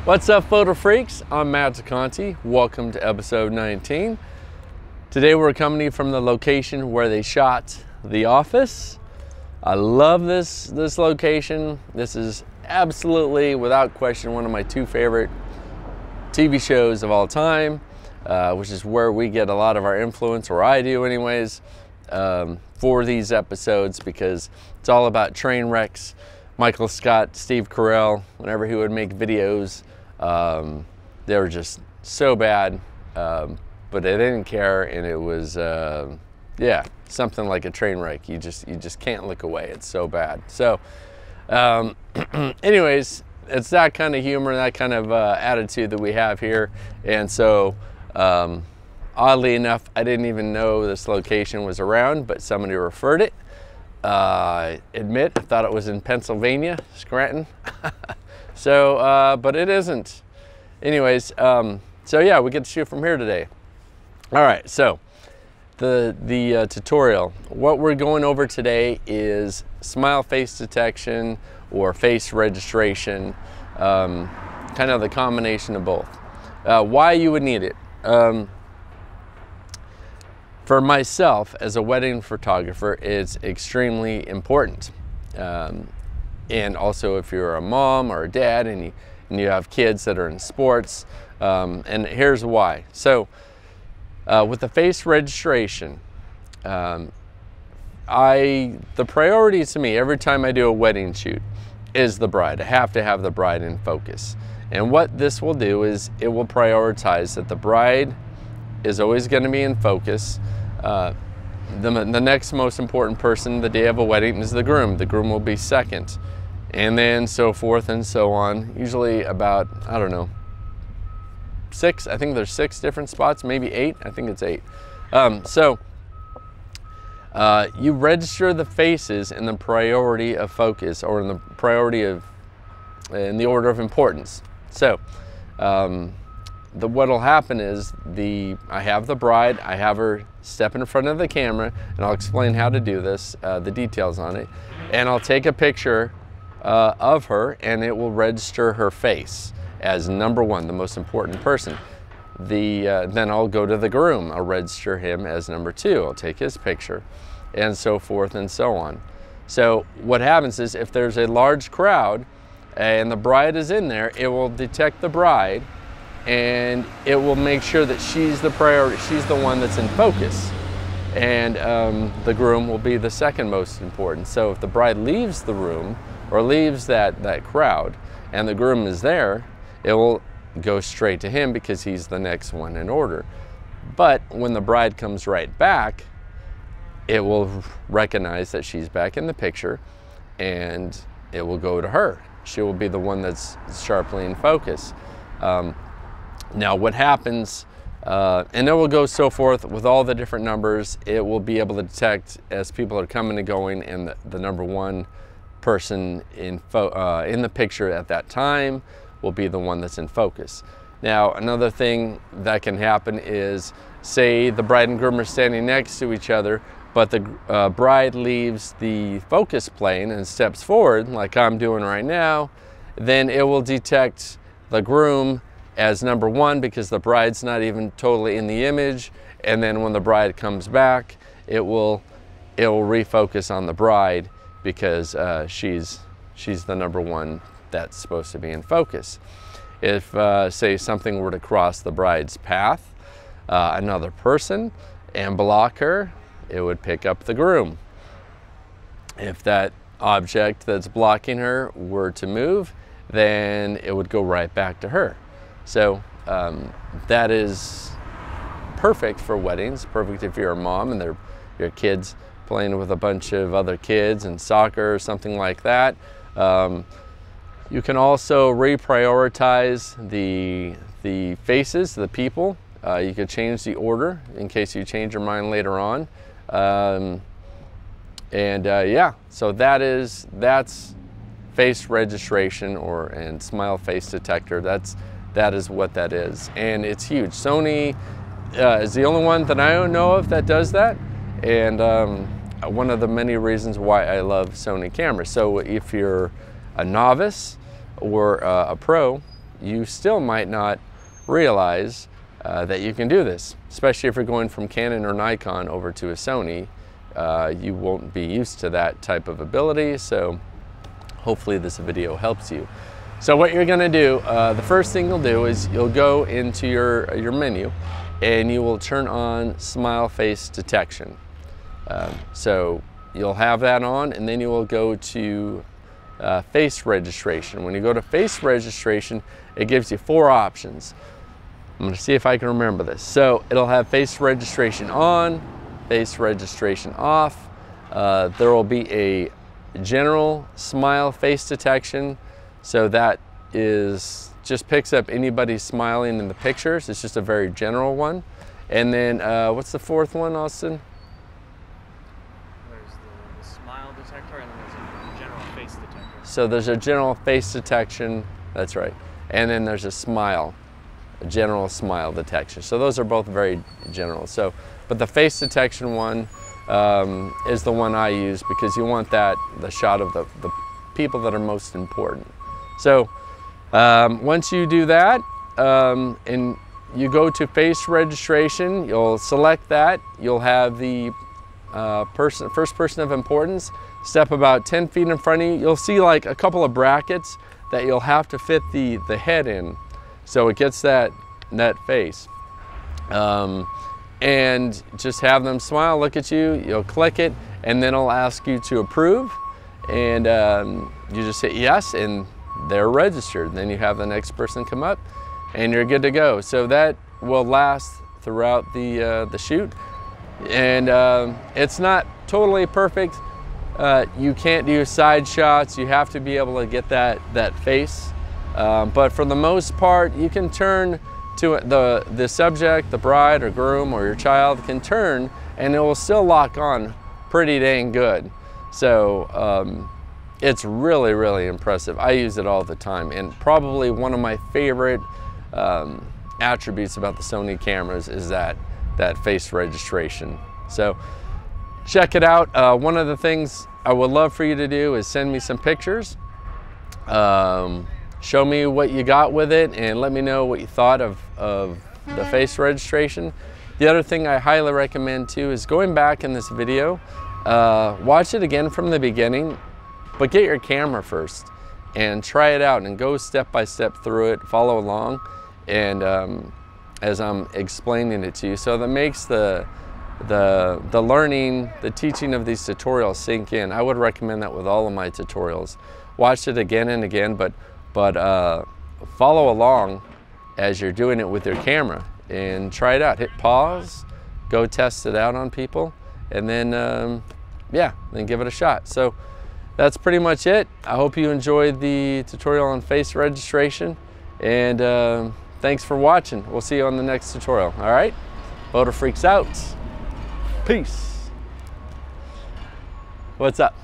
What's up, photo freaks? I'm Matt DeConti. Welcome to episode 19. Today we're coming to you from the location where they shot The Office. I love this location. This is absolutely, without question, one of my two favorite TV shows of all time, which is where we get a lot of our influence, or I do anyways, for these episodes, because it's all about train wrecks. Michael Scott, Steve Carell, whenever he would make videos, they were just so bad, but they didn't care, and it was, yeah, something like a train wreck. You just can't look away. It's so bad. So, anyways, it's that kind of humor, that kind of attitude that we have here, and so, oddly enough, I didn't even know this location was around, but somebody referred it. Admit, I thought it was in Pennsylvania, Scranton. So, but it isn't. Anyways, so yeah, we get to shoot from here today. All right, so the tutorial. What we're going over today is smile face detection or face registration, kind of the combination of both. Why you would need it. For myself, as a wedding photographer, it's extremely important. And also if you're a mom or a dad and you have kids that are in sports, and here's why. So with the face registration, the priority to me every time I do a wedding shoot is the bride. I have to have the bride in focus. And what this will do is it will prioritize that the bride is always going to be in focus. The next most important person the day of a wedding is the groom. The groom will be second, and then so forth and so on. Usually about, I don't know, 6. I think there's 6 different spots, maybe 8. I think it's 8. You register the faces in the priority of focus, or in the priority of, in the order of importance. So what'll happen is I have the bride, I have her step in front of the camera, and I'll explain how to do this, the details on it, and I'll take a picture of her, and it will register her face as number 1, the most important person. Then I'll go to the groom, I'll register him as number 2, I'll take his picture, and so forth and so on. So what happens is if there's a large crowd and the bride is in there, it will detect the bride, and it will make sure that she's the priority, she's the one that's in focus, and the groom will be the second most important. So if the bride leaves the room or leaves that crowd and the groom is there, it will go straight to him because he's the next one in order. But when the bride comes right back, it will recognize that she's back in the picture, and it will go to her. She will be the one that's sharply in focus. Now what happens, and it will go so forth with all the different numbers. It will be able to detect as people are coming and going, and the number 1 person in the picture at that time will be the one that's in focus. Now another thing that can happen is, say the bride and groom are standing next to each other, but the bride leaves the focus plane and steps forward like I'm doing right now, then it will detect the groom as number 1 because the bride's not even totally in the image, and then when the bride comes back, it will refocus on the bride because she's the number 1 that's supposed to be in focus. If say something were to cross the bride's path, another person, and block her, it would pick up the groom. If that object that's blocking her were to move, then it would go right back to her. So that is perfect for weddings, perfect if you're a mom and your kids playing with a bunch of other kids and soccer or something like that. You can also reprioritize the faces, the people. You could change the order in case you change your mind later on. Yeah, so that's face registration and smile face detector. That is what that is, and it's huge. Sony is the only one that I know of that does that, and one of the many reasons why I love Sony cameras. So if you're a novice or a pro, you still might not realize that you can do this, especially if you're going from Canon or Nikon over to a Sony. You won't be used to that type of ability, so hopefully this video helps you. So what you're gonna do, the first thing you'll do is you'll go into your menu and you will turn on smile face detection. So you'll have that on, and then you will go to face registration. When you go to face registration, it gives you 4 options. I'm gonna see if I can remember this. So it'll have face registration on, face registration off. There will be a general smile face detection. So that just picks up anybody smiling in the pictures. It's just a very general one. And then what's the 4th one, Austin? There's the smile detector, and then there's a general face detector. So there's a general face detection, that's right. And then there's a general smile detection. So those are both very general. So, but the face detection one is the one I use because you want the shot of the people that are most important. So once you do that and you go to face registration, you'll select that. You'll have the first person of importance step about 10 feet in front of you. You'll see like a couple of brackets that you'll have to fit the head in, so it gets that face. And just have them smile, look at you, you'll click it, and then it'll ask you to approve, and you just hit yes, and they're registered. Then you have the next person come up, and you're good to go. So that will last throughout the shoot, and it's not totally perfect. You can't do side shots. You have to be able to get that face, but for the most part, you can turn to the subject, the bride or groom or your child can turn, and it will still lock on pretty dang good. So it's really, really impressive. I use it all the time, and probably one of my favorite attributes about the Sony cameras is that face registration. So check it out. One of the things I would love for you to do is send me some pictures. Show me what you got with it and let me know what you thought of the face registration. The other thing I highly recommend too is going back in this video, watch it again from the beginning, but get your camera first and try it out and go step by step through it, follow along, and as I'm explaining it to you. So that makes the learning, the teaching of these tutorials sink in. I would recommend that with all of my tutorials. Watch it again and again, but follow along as you're doing it with your camera and try it out. Hit pause, go test it out on people, and then yeah, then give it a shot. So that's pretty much it. I hope you enjoyed the tutorial on face registration, and thanks for watching. We'll see you on the next tutorial. All right, Photo Freaks out. Peace. What's up?